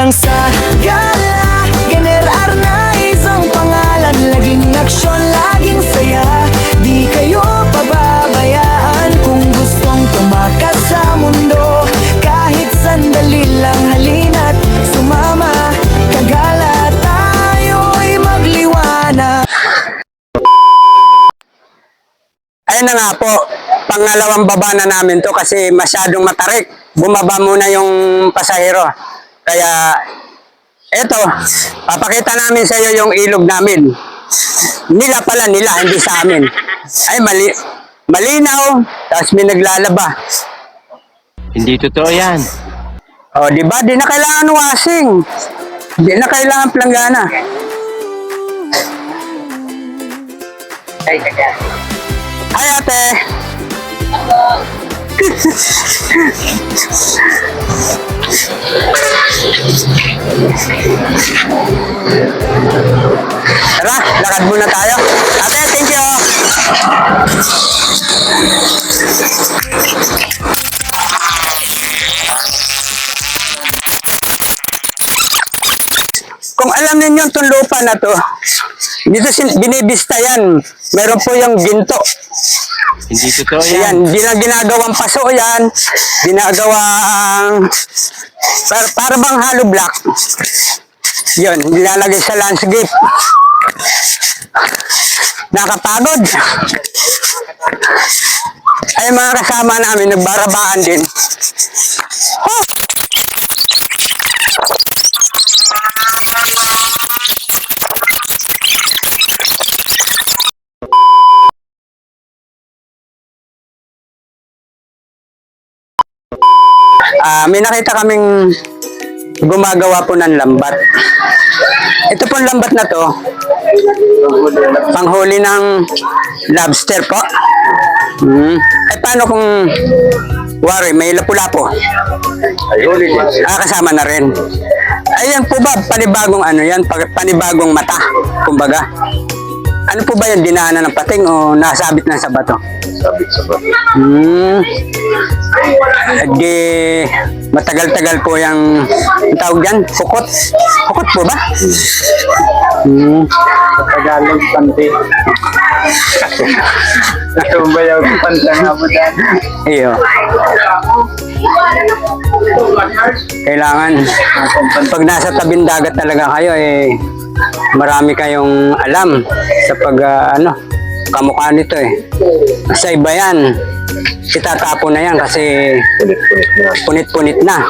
lang sa gala. Generar na isang pangalan, laging aksyon, laging saya. Di kayo pababayaan kung gustong tumakas sa mundo. Kahit sandali lang, halina't sumama. Kagala tayo'y magliwanag. Ayun na nga po, pangalawang baba na namin to kasi masyadong matarik. Bumaba muna yung pasahero. Kaya, eto, papakita namin sa iyo yung ilog namin. Nila pala nila, hindi sa amin. Ay, malinaw, tapos may naglalaba. Hindi totoo yan. O, di ba? Di na kailangan washing. Di na kailangan planggana. Ay, ate. Tara, lakad muna tayo. Ate, thank you. Kung alam ninyo itong lupa na to, dito binibista yan. Meron po yung ginto. Hindi totoo yan. Yan, di na ginagawang paso yan. Ginagawang para bang hollow block. Yun, nilalagay sa landscape. Nakapagod. Ay, mga kasama namin, nagbarabaan din. Oh! May nakita kaming gumagawa po ng lambat. Ito pong lambat na to, panghuli ng lobster po. Ay, paano kung wari, may lapu-lapo? Kasama na rin. Ayan po ba, panibagong ano yan, panibagong mata, kumbaga. Ano po ba yan, dinaanan ng pating o nasabit na sa bato? Sabit sa bato. Di matagal-tagal po yung tawag dyan, pukot. Pukot po ba? Sa Tagalog, pante. Natumbayaw ko pante nga po dyan. Iyo. Kailangan, pag nasa tabing dagat talaga kayo, marami kayong alam sa pag, kamukha nito Sa iba yan, itatapon na yan kasi punit-punit na.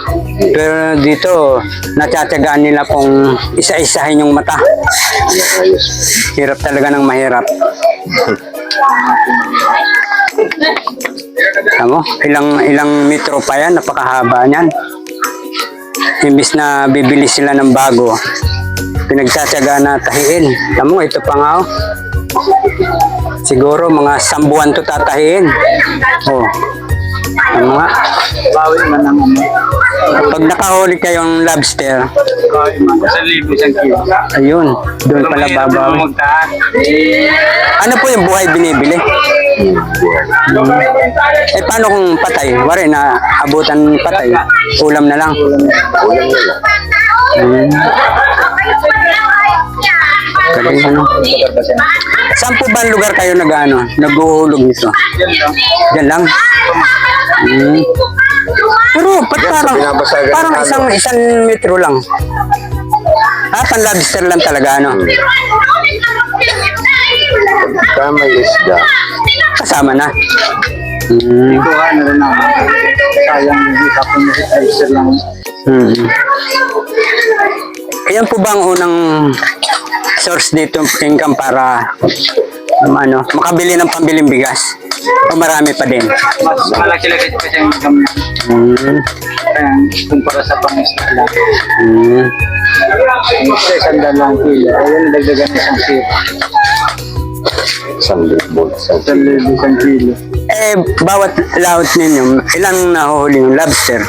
Pero dito, natsatsagaan nila kung isa-isahin yung mata. Hirap talaga ng mahirap. Tamo, ilang metro pa yan, napakahaba niyan. Imbis na bibili sila ng bago, pinagtsatsagaan na tahiin. Tamo, ito pa nga siguro mga 10 buwan to tatahiin. Ano nga? Bawi man ang Pag nakahuli kayong lobster, 1,000 kilo. ayun, doon pala babaw. Ano po yung buhay binibili? Paano kung patay? Wari na abutan patay. Ulam na lang. Galing ano. Saan po ba ang lugar kayo nag-uuhulog nito? Diyan lang. Pero parang isang metro lang. Pan-lobster lang talaga Tama yung isda. Kasama na. Ikuha na rin ako. Sayang hindi ka po nag-register lang. Ayan po ba ang unang source dito income para makabili ng pambiling bigas? O marami pa din? Mas malaki-laki pa siyang income na. Kumpara sa pang-isda lang. Isa isang dalawang kilo. Ayun, nagdagan isang kilo. Isang kilo. Bawat laot ninyo, ilang nahuhuli yung lobster?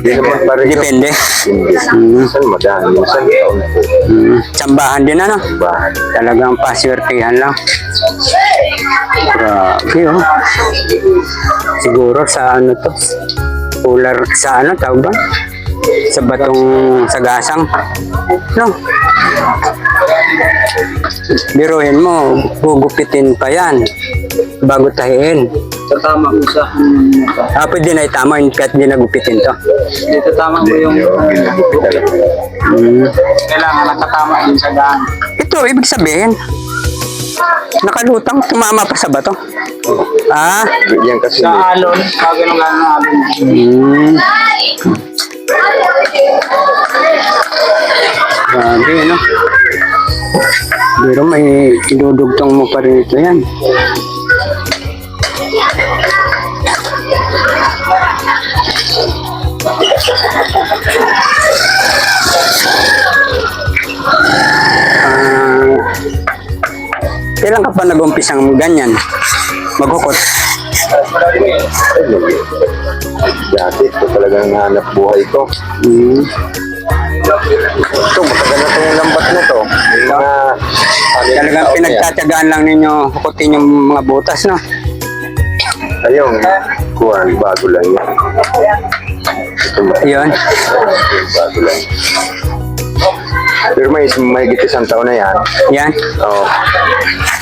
Depende. Minsan madami, minsan taon po. Tsambahan din Talagang paswertihan lang. Grabe Siguro sa to? Polar, sa tawag ba? sa batong sagasang. No? Biruin mo, gugupitin pa yan bago tahiin. Tatama ko sa Pwede na itama yun kahit hindi nagupitin to. dito tama mo yung kailangan nakatama din sa daan. Ito, ibig sabihin, nakalutang, tumama pa sa bato. Yan kasi Sa alon, ganun ng alon. Grabe, no? Pero may idudugtong mo pa rin ito yan. Kailan ka pa nag-umpisang ganyan? Maghukot? dati ito talagang hanap buhay ko. Ito, matagal na itong lambat na to. Yung mga Talagang pinagtatagaan lang ninyo hukutin yung mga butas, no? ayun, kuhan, bago lang yan. Ito Yun. bago lang. Pero may higit isang taon na yan. Yan. Oo.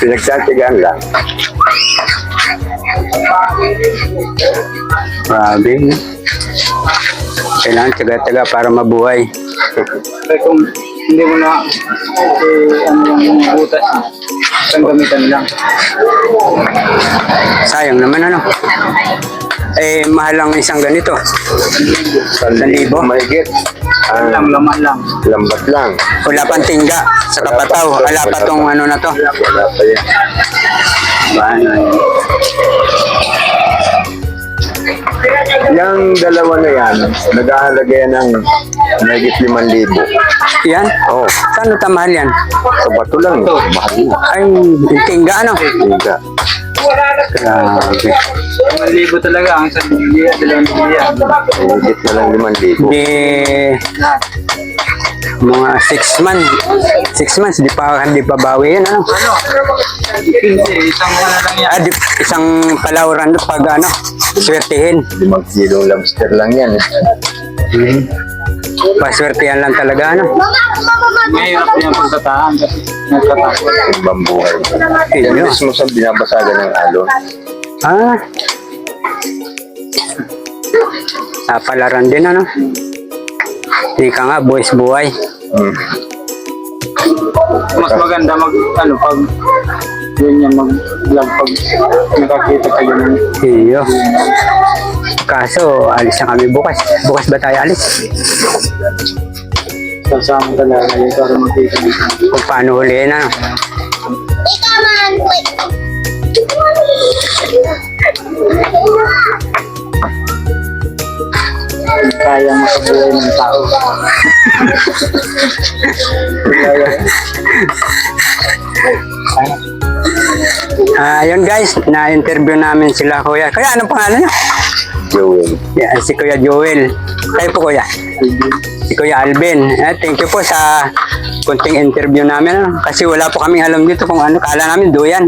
Pinagtatagaan lang. Grabe, no? Kailangan taga-taga para mabuhay. Kaya kung hindi mo na ano yung butas, isang gamitan lang. Sayang naman, ano? Mahal ang isang ganito. 1,000? Mahigit. Lang, laman lang. Lambat lang. Wala pang tingga sa kapataw. Wala pa tong ano na to. Wala pa yan. Yung dalawa na yan, nag-ahalaga yan ng mahigit 5,000. Yan? Oo. Saan ito mahal yan? Sa bato lang. Mahal yun. Ay, yung tingga, ano? Hindi. Grabe. 1,000 talaga ang isang biliya, 2 biliya. Mahigit na lang 5,000. Di... Mga 6 months. 6 months, di pa bawi yan, ano? 15, isang ano lang yan. Isang palauran doon pag ano, swertihin. 5 kilong lobster lang yan. Paswertihan lang talaga, ano? Mahirap niya pagkataan kasi nagkatakot. Ibang buhay. Yan Iyo. mismo sa binabasagan ng alon. Palaran din, ano? Di ka nga, boys buhay. Mas maganda pag ganyan mag-vlog pag nakakita kayo ng Iyo. Kaso, alis na kami bukas. Bukas ba tayo alis? kasama talaga yun para makita nyo. Kung paano huliin, ano? Kaya makabuhay ng tao. Yun guys, na-interview namin sila kuya. Kuya, anong pangalan niya? Joel. Yeah, si Kuya Joel. Kayo po kuya? Si Kuya Alvin. Thank you po sa kunting interview namin. Ano? Kasi wala po kaming alam dito kung ano. Kala namin duyan.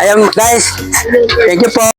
Ayun guys, thank you po.